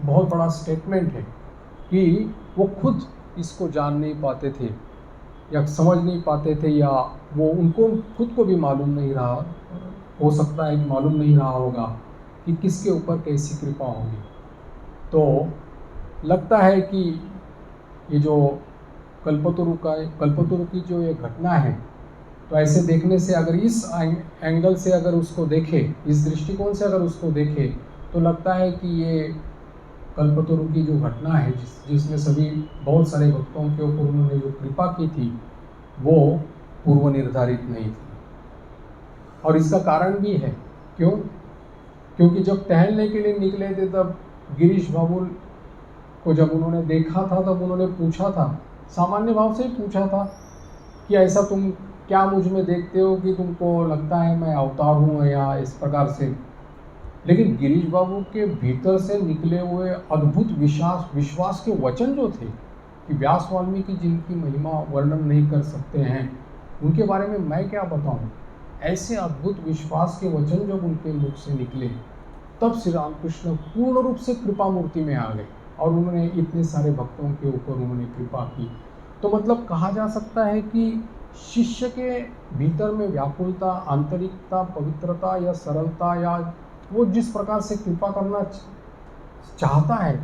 बहुत बड़ा स्टेटमेंट है कि वो खुद इसको जान नहीं पाते थे या समझ नहीं पाते थे, या वो उनको खुद को भी मालूम नहीं रहा, हो सकता है कि मालूम नहीं रहा होगा कि किसके ऊपर कैसी कृपा होगी। तो लगता है कि ये जो कल्पतरु की जो ये घटना है, तो ऐसे देखने से अगर इस एंगल से अगर उसको देखें, इस दृष्टिकोण से अगर उसको देखें, तो लगता है कि ये कल्पतरु की जो घटना है जिसमें सभी बहुत सारे भक्तों के ऊपर उन्होंने जो कृपा की थी, वो पूर्व निर्धारित नहीं थी। और इसका कारण भी है, क्यों? क्योंकि जब टहलने के लिए निकले थे तब गिरीश बाबुल को जब उन्होंने देखा था तब उन्होंने पूछा था, सामान्य भाव से ही पूछा था कि ऐसा तुम क्या मुझ में देखते हो कि तुमको लगता है मैं अवतार हूँ या इस प्रकार से। लेकिन गिरीश बाबू के भीतर से निकले हुए अद्भुत विश्वास के वचन जो थे कि व्यास वाल्मीकि जिनकी महिमा वर्णन नहीं कर सकते हैं, उनके बारे में मैं क्या बताऊँ। ऐसे अद्भुत विश्वास के वचन जब उनके मुख से निकले, तब श्री रामकृष्ण पूर्ण रूप से कृपा मूर्ति में आ गए और उन्होंने इतने सारे भक्तों के ऊपर उन्होंने कृपा की। तो मतलब कहा जा सकता है कि शिष्य के भीतर में व्याकुलता, आंतरिकता, पवित्रता या सरलता, या वो जिस प्रकार से कृपा करना चाहता है,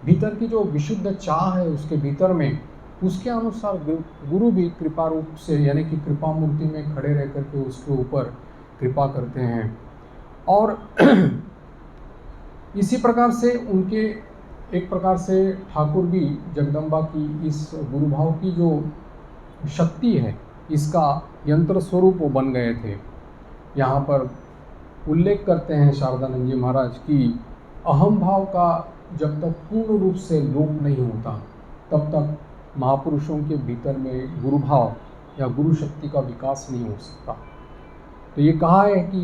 भीतर की जो विशुद्ध चाह है उसके भीतर में, उसके अनुसार गुरु भी कृपा रूप से यानी कि कृपा मूर्ति में खड़े रह करके उसके ऊपर कृपा करते हैं। और इसी प्रकार से उनके एक प्रकार से ठाकुर भी जगदम्बा की इस गुरुभाव की जो शक्ति है, इसका यंत्र स्वरूप वो बन गए थे। यहाँ पर उल्लेख करते हैं शारदानंद जी महाराज की अहम भाव का जब तक पूर्ण रूप से लोप नहीं होता, तब तक महापुरुषों के भीतर में गुरु भाव या गुरु शक्ति का विकास नहीं हो सकता। तो ये कहा है कि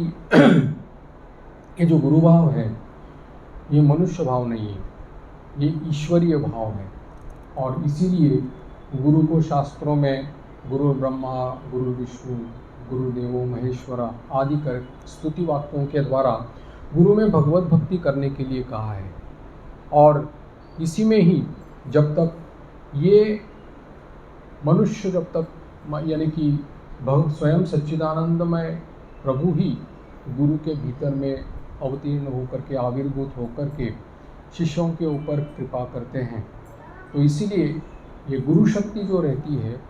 ये जो गुरु भाव है, ये मनुष्य भाव नहीं है, ये ईश्वरीय भाव है। और इसीलिए गुरु को शास्त्रों में गुरु ब्रह्मा, गुरु विष्णु, गुरुदेवो महेश्वरा आदि कर स्तुति वाक्यों के द्वारा गुरु में भगवत भक्ति करने के लिए कहा है। और इसी में ही जब तक ये मनुष्य जब तक यानी कि स्वयं सच्चिदानंदमय प्रभु ही गुरु के भीतर में अवतीर्ण होकर के, आविर्भूत होकर के शिष्यों के ऊपर कृपा करते हैं, तो इसीलिए ये गुरु शक्ति जो रहती है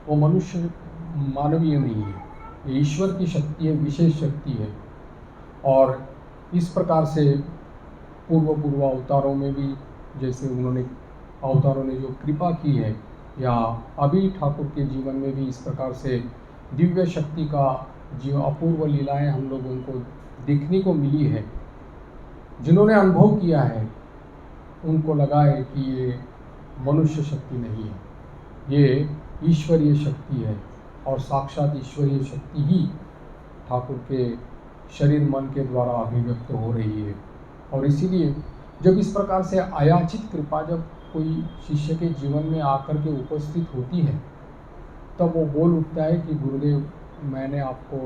वो मनुष्य मानवीय नहीं है, ये ईश्वर की शक्ति है, विशेष शक्ति है। और इस प्रकार से पूर्व अवतारों में भी जैसे उन्होंने अवतारों ने जो कृपा की है, या अभी ठाकुर के जीवन में भी इस प्रकार से दिव्य शक्ति का जो अपूर्व लीलाएं हम लोगों को देखने को मिली है। जिन्होंने अनुभव किया है उनको लगा है कि ये मनुष्य शक्ति नहीं है, ये ईश्वरीय शक्ति है, और साक्षात ईश्वरीय शक्ति ही ठाकुर के शरीर मन के द्वारा अभिव्यक्त हो रही है। और इसीलिए जब इस प्रकार से अयाचित कृपा जब कोई शिष्य के जीवन में आकर के उपस्थित होती है, तब वो बोल उठता है कि गुरुदेव, मैंने आपको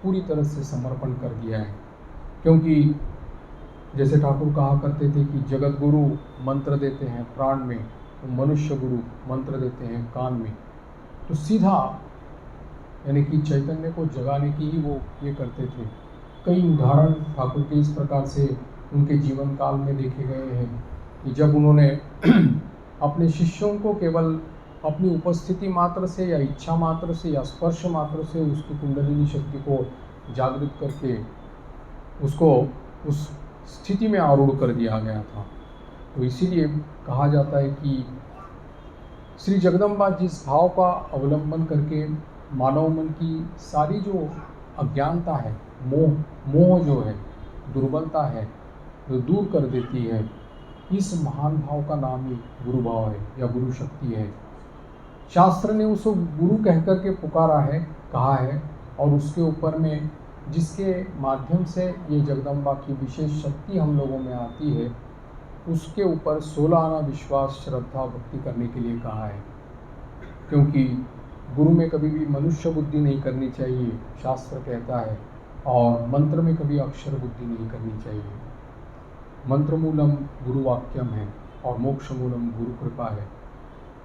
पूरी तरह से समर्पण कर दिया है। क्योंकि जैसे ठाकुर कहा करते थे कि जगत गुरु मंत्र देते हैं प्राण में, तो मनुष्य गुरु मंत्र देते हैं कान में। तो सीधा यानी कि चैतन्य को जगाने की ही वो ये करते थे। कई उदाहरण ठाकुर के इस प्रकार से उनके जीवन काल में देखे गए हैं कि जब उन्होंने अपने शिष्यों को केवल अपनी उपस्थिति मात्र से या इच्छा मात्र से या स्पर्श मात्र से उसकी कुंडलिनी शक्ति को जागृत करके उसको उस स्थिति में आरूढ़ कर दिया गया था। तो इसीलिए कहा जाता है कि श्री जगदम्बा जिस भाव का अवलंबन करके मानव मन की सारी जो अज्ञानता है, मोह जो है, दुर्बलता है, जो दूर कर देती है, इस महान भाव का नाम ही गुरु भाव है या गुरु शक्ति है। शास्त्र ने उसको गुरु कहकर के पुकारा है, कहा है, और उसके ऊपर में जिसके माध्यम से ये जगदम्बा की विशेष शक्ति हम लोगों में आती है, उसके ऊपर 16 आना विश्वास, श्रद्धा, भक्ति करने के लिए कहा है। क्योंकि गुरु में कभी भी मनुष्य बुद्धि नहीं करनी चाहिए, शास्त्र कहता है, और मंत्र में कभी अक्षर बुद्धि नहीं करनी चाहिए। मंत्र मूलम गुरु वाक्यम है और मोक्ष मूलम गुरु कृपा है।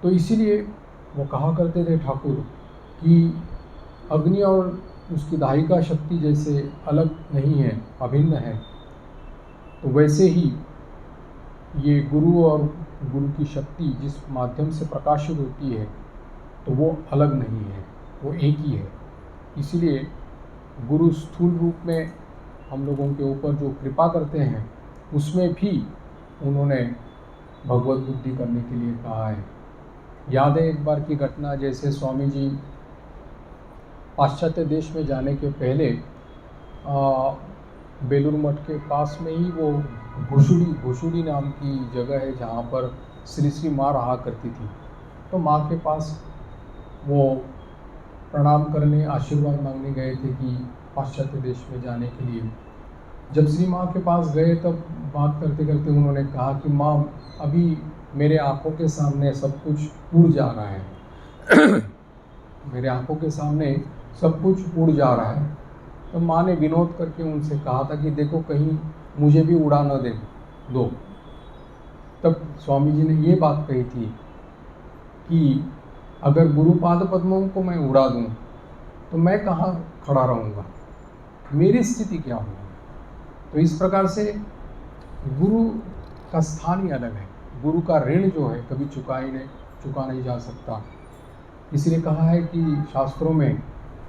तो इसीलिए वो कहा करते थे ठाकुर कि अग्नि और उसकी दाहिका शक्ति जैसे अलग नहीं है, अभिन्न है, तो वैसे ही ये गुरु और गुरु की शक्ति जिस माध्यम से प्रकाशित होती है, तो वो अलग नहीं है, वो एक ही है। इसीलिए गुरु स्थूल रूप में हम लोगों के ऊपर जो कृपा करते हैं, उसमें भी उन्होंने भगवत बुद्धि करने के लिए कहा है। याद है एक बार की घटना, जैसे स्वामी जी पाश्चात्य देश में जाने के पहले बेलूर मठ के पास में ही वो घुसुड़ी नाम की जगह है जहाँ पर श्री श्री माँ रहा करती थी। तो माँ के पास वो प्रणाम करने, आशीर्वाद मांगने गए थे कि पाश्चात्य देश में जाने के लिए। जब श्री माँ के पास गए तब बात करते करते उन्होंने कहा कि माँ, अभी मेरे आंखों के सामने सब कुछ उड़ जा रहा है मेरे आंखों के सामने सब कुछ उड़ जा रहा है। तो माँ ने विनोद करके उनसे कहा था कि देखो कहीं मुझे भी उड़ा न दे दो। तब स्वामी जी ने ये बात कही थी कि अगर गुरुपाद पद्मों को मैं उड़ा दूं तो मैं कहाँ खड़ा रहूँगा, मेरी स्थिति क्या होगी। तो इस प्रकार से गुरु का स्थान ही अलग है। गुरु का ऋण जो है कभी चुका नहीं जा सकता। इसलिए कहा है कि शास्त्रों में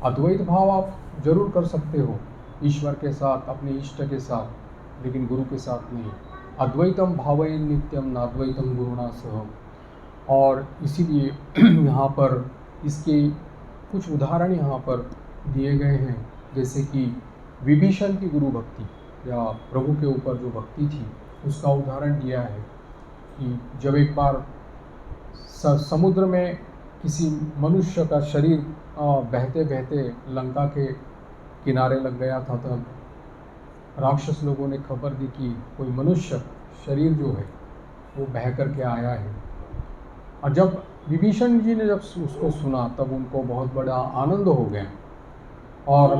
अद्वैत भाव आप जरूर कर सकते हो ईश्वर के साथ, अपने इष्ट के साथ, लेकिन गुरु के साथ नहीं। अद्वैतम भावै नित्यम नाद्वैतम गुरुणा सह। और इसीलिए यहाँ पर इसके कुछ उदाहरण यहाँ पर दिए गए हैं, जैसे कि विभीषण की गुरु भक्ति या प्रभु के ऊपर जो भक्ति थी उसका उदाहरण दिया है कि जब एक बार समुद्र में किसी मनुष्य का शरीर बहते बहते लंका के किनारे लग गया था, तब राक्षस लोगों ने खबर दी कि कोई मनुष्य शरीर जो है वो बह करके आया है। और जब विभीषण जी ने जब उसको सुना तब उनको बहुत बड़ा आनंद हो गया और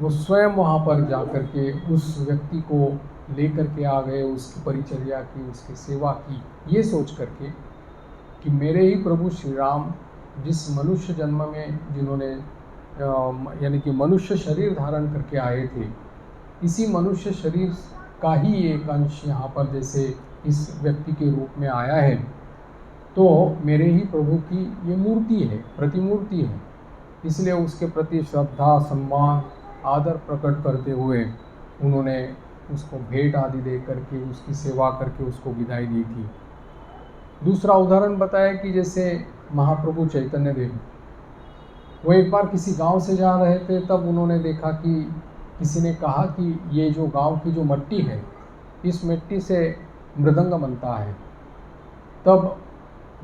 वो स्वयं वहाँ पर जा कर के उस व्यक्ति को लेकर के आ गए, उसकी परिचर्या की, उसकी सेवा की, ये सोच करके कि मेरे ही प्रभु श्री राम जिस मनुष्य जन्म में जिन्होंने यानी कि मनुष्य शरीर धारण करके आए थे, इसी मनुष्य शरीर का ही एक अंश यहाँ पर जैसे इस व्यक्ति के रूप में आया है, तो मेरे ही प्रभु की ये मूर्ति है, प्रतिमूर्ति है। इसलिए उसके प्रति श्रद्धा, सम्मान, आदर प्रकट करते हुए उन्होंने उसको भेंट आदि दे करके, उसकी सेवा करके उसको विदाई दी थी। दूसरा उदाहरण बताया कि जैसे महाप्रभु चैतन्य देव, वो एक बार किसी गांव से जा रहे थे, तब उन्होंने देखा कि किसी ने कहा कि ये जो गांव की जो मिट्टी है, इस मिट्टी से मृदंग बनता है। तब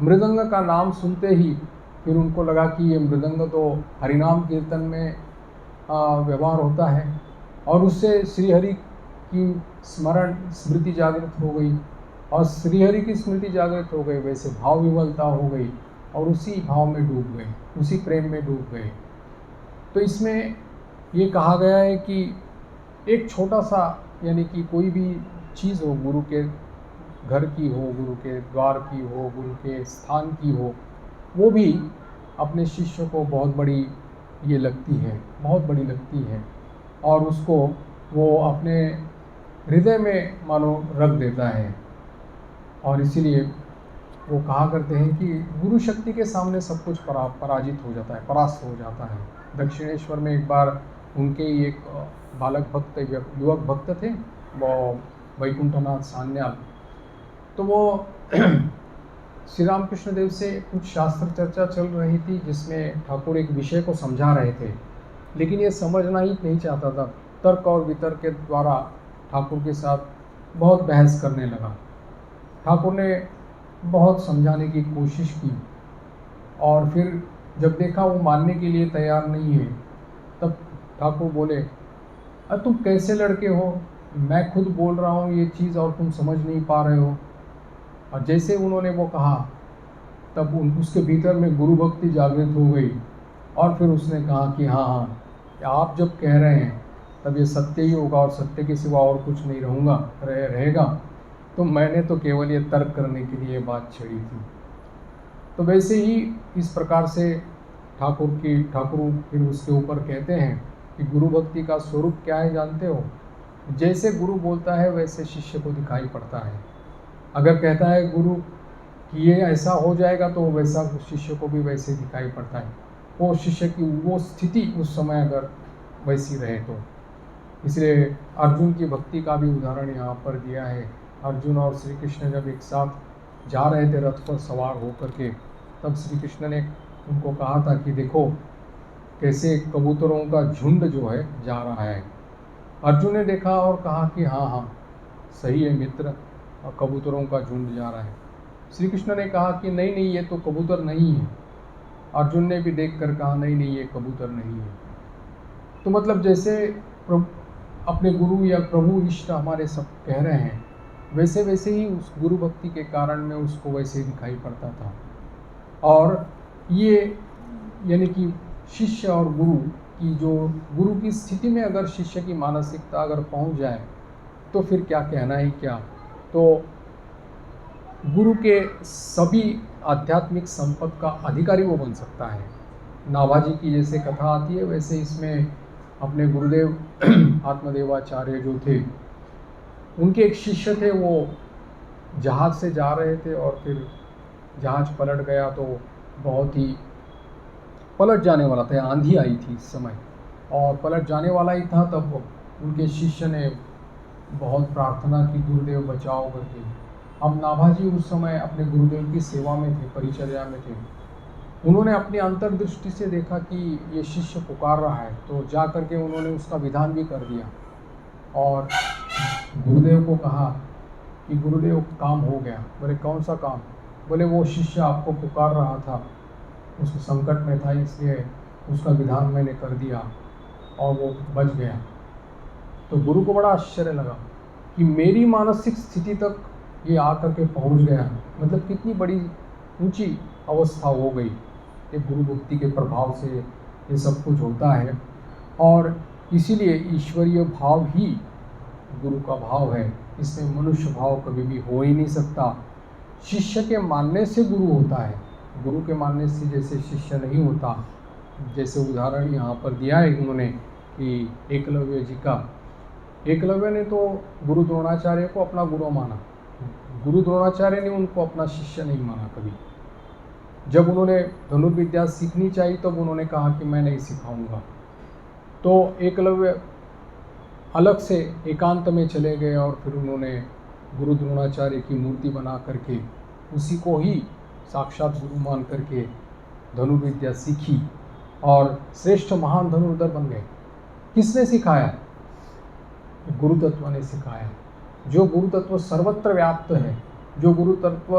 मृदंग का नाम सुनते ही फिर उनको लगा कि ये मृदंग तो हरिनाम कीर्तन में व्यवहार होता है, और उससे श्रीहरि की स्मृति जागृत हो गई, और श्रीहरि की स्मृति जागृत हो गई, वैसे भाव विवलता हो गई और उसी भाव में डूब गए, उसी प्रेम में डूब गए। तो इसमें ये कहा गया है कि एक छोटा सा यानी कि कोई भी चीज़ हो, गुरु के घर की हो, गुरु के द्वार की हो, गुरु के स्थान की हो, वो भी अपने शिष्य को बहुत बड़ी ये लगती है, बहुत बड़ी लगती है, और उसको वो अपने हृदय में मानो रख देता है। और इसीलिए वो कहा करते हैं कि गुरु शक्ति के सामने सब कुछ पराजित हो जाता है, परास्त हो जाता है। दक्षिणेश्वर में एक बार उनके ही एक बालक भक्त, युवक भक्त थे, वो वैकुंठनाथ सान्याल, तो वो श्री रामकृष्ण देव से कुछ शास्त्र चर्चा चल रही थी जिसमें ठाकुर एक विषय को समझा रहे थे, लेकिन ये समझना ही नहीं चाहता था। तर्क और वितर्क के द्वारा ठाकुर के साथ बहुत बहस करने लगा। ठाकुर ने बहुत समझाने की कोशिश की और फिर जब देखा वो मानने के लिए तैयार नहीं है, तब ठाकुर बोले, अरे तुम कैसे लड़के हो, मैं खुद बोल रहा हूँ ये चीज़ और तुम समझ नहीं पा रहे हो। और जैसे उन्होंने वो कहा तब उसके भीतर में गुरु भक्ति जागृत हो गई और फिर उसने कहा कि हाँ हाँ, आप जब कह रहे हैं तब ये सत्य ही होगा और सत्य के सिवा और कुछ नहीं रहेगा। तो मैंने तो केवल ये तर्क करने के लिए बात छेड़ी थी। तो वैसे ही इस प्रकार से ठाकुर फिर उसके ऊपर कहते हैं कि गुरु भक्ति का स्वरूप क्या है जानते हो? जैसे गुरु बोलता है वैसे शिष्य को दिखाई पड़ता है। अगर कहता है गुरु कि ये ऐसा हो जाएगा तो वैसा शिष्य को भी वैसे दिखाई पड़ता है, वो शिष्य की वो स्थिति उस समय अगर वैसी रहे तो। इसलिए अर्जुन की भक्ति का भी उदाहरण यहाँ पर दिया है। अर्जुन और श्री कृष्ण जब एक साथ जा रहे थे रथ पर सवार होकर के, तब श्री कृष्ण ने उनको कहा था कि देखो कैसे कबूतरों का झुंड जो है जा रहा है। अर्जुन ने देखा और कहा कि हाँ हाँ सही है मित्र, और कबूतरों का झुंड जा रहा है। श्री कृष्ण ने कहा कि नहीं नहीं ये तो कबूतर नहीं है। अर्जुन ने भी देख कर कहा नहीं नहीं ये कबूतर नहीं है। तो मतलब जैसे अपने गुरु या प्रभु इष्ट हमारे सब कह रहे हैं, वैसे वैसे ही उस गुरु भक्ति के कारण में उसको वैसे दिखाई पड़ता था। और ये यानी कि शिष्य और गुरु की जो गुरु की स्थिति में अगर शिष्य की मानसिकता अगर पहुंच जाए तो फिर क्या कहना ही क्या। तो गुरु के सभी आध्यात्मिक संपद का अधिकारी वो बन सकता है। नाभाजी की जैसे कथा आती है वैसे इसमें अपने गुरुदेव आत्मदेवाचार्य जो थे, उनके एक शिष्य थे, वो जहाज़ से जा रहे थे और फिर जहाज़ पलट गया। तो बहुत ही पलट जाने वाला था, आंधी आई थी इस समय और पलट जाने वाला ही था। तब उनके शिष्य ने बहुत प्रार्थना की, गुरुदेव बचाओ करके। अब नाभाजी उस समय अपने गुरुदेव की सेवा में थे, परिचर्या में थे। उन्होंने अपनी अंतर्दृष्टि से देखा कि ये शिष्य पुकार रहा है, तो जा करके उन्होंने उसका विधान भी कर दिया और गुरुदेव को कहा कि गुरुदेव काम हो गया। बोले कौन सा काम? बोले वो शिष्य आपको पुकार रहा था, उसको संकट में था, इसलिए उसका विधान मैंने कर दिया और वो बच गया। तो गुरु को बड़ा आश्चर्य लगा कि मेरी मानसिक स्थिति तक ये आकर के पहुंच गया। मतलब कितनी बड़ी ऊंची अवस्था हो गई। एक गुरु भक्ति के प्रभाव से ये सब कुछ होता है और इसीलिए ईश्वरीय भाव ही गुरु का भाव है। इसमें मनुष्य भाव कभी भी हो ही नहीं सकता। शिष्य के मानने से गुरु होता है, गुरु के मानने से जैसे शिष्य नहीं होता। जैसे उदाहरण यहाँ पर दिया है उन्होंने कि एकलव्य जी का। एकलव्य ने तो गुरु द्रोणाचार्य को अपना गुरु माना, गुरु द्रोणाचार्य ने उनको अपना शिष्य नहीं माना कभी। जब उन्होंने धनुर्विद्या सीखनी चाहिए तब उन्होंने कहा कि मैं नहीं सिखाऊंगा। तो एकलव्य अलग से एकांत में चले गए और फिर उन्होंने गुरु द्रोणाचार्य की मूर्ति बना करके उसी को ही साक्षात गुरु मान करके धनुर्विद्या सीखी और श्रेष्ठ महान धनुर्धर बन गए। किसने सिखाया? गुरु तत्व ने सिखाया। जो गुरु तत्व सर्वत्र व्याप्त है, जो गुरु तत्व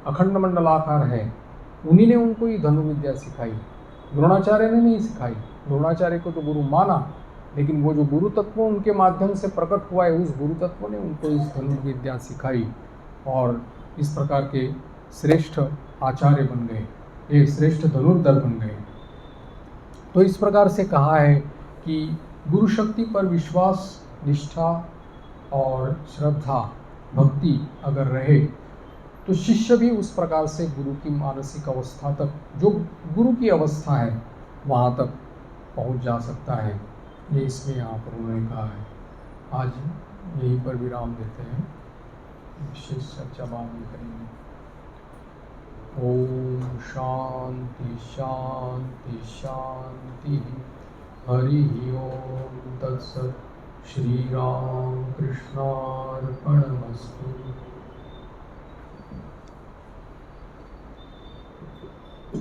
अखंड मंडलाकार है, उन्हीं ने उनको ही धनुर्विद्या सिखाई। द्रोणाचार्य ने नहीं सिखाई। द्रोणाचार्य को तो गुरु माना, लेकिन वो जो गुरु तत्व उनके माध्यम से प्रकट हुआ है, उस गुरु तत्व ने उनको इस धनुर्विद्या सिखाई और इस प्रकार के श्रेष्ठ आचार्य बन गए, ये श्रेष्ठ धनुर्धर बन गए। तो इस प्रकार से कहा है कि गुरु शक्ति पर विश्वास, निष्ठा और श्रद्धा, भक्ति अगर रहे तो शिष्य भी उस प्रकार से गुरु की मानसिक अवस्था तक, जो गुरु की अवस्था है, वहाँ तक पहुँच जा सकता है। ये इसमें यहाँ पर उन्होंने कहा है। आज यहीं पर विराम देते हैं, विशेष चर्चा बाद में करेंगे। ओम शांति शांति शांति। हरि ओम तत्सत्। श्री राम कृष्णार्पणमस्तु।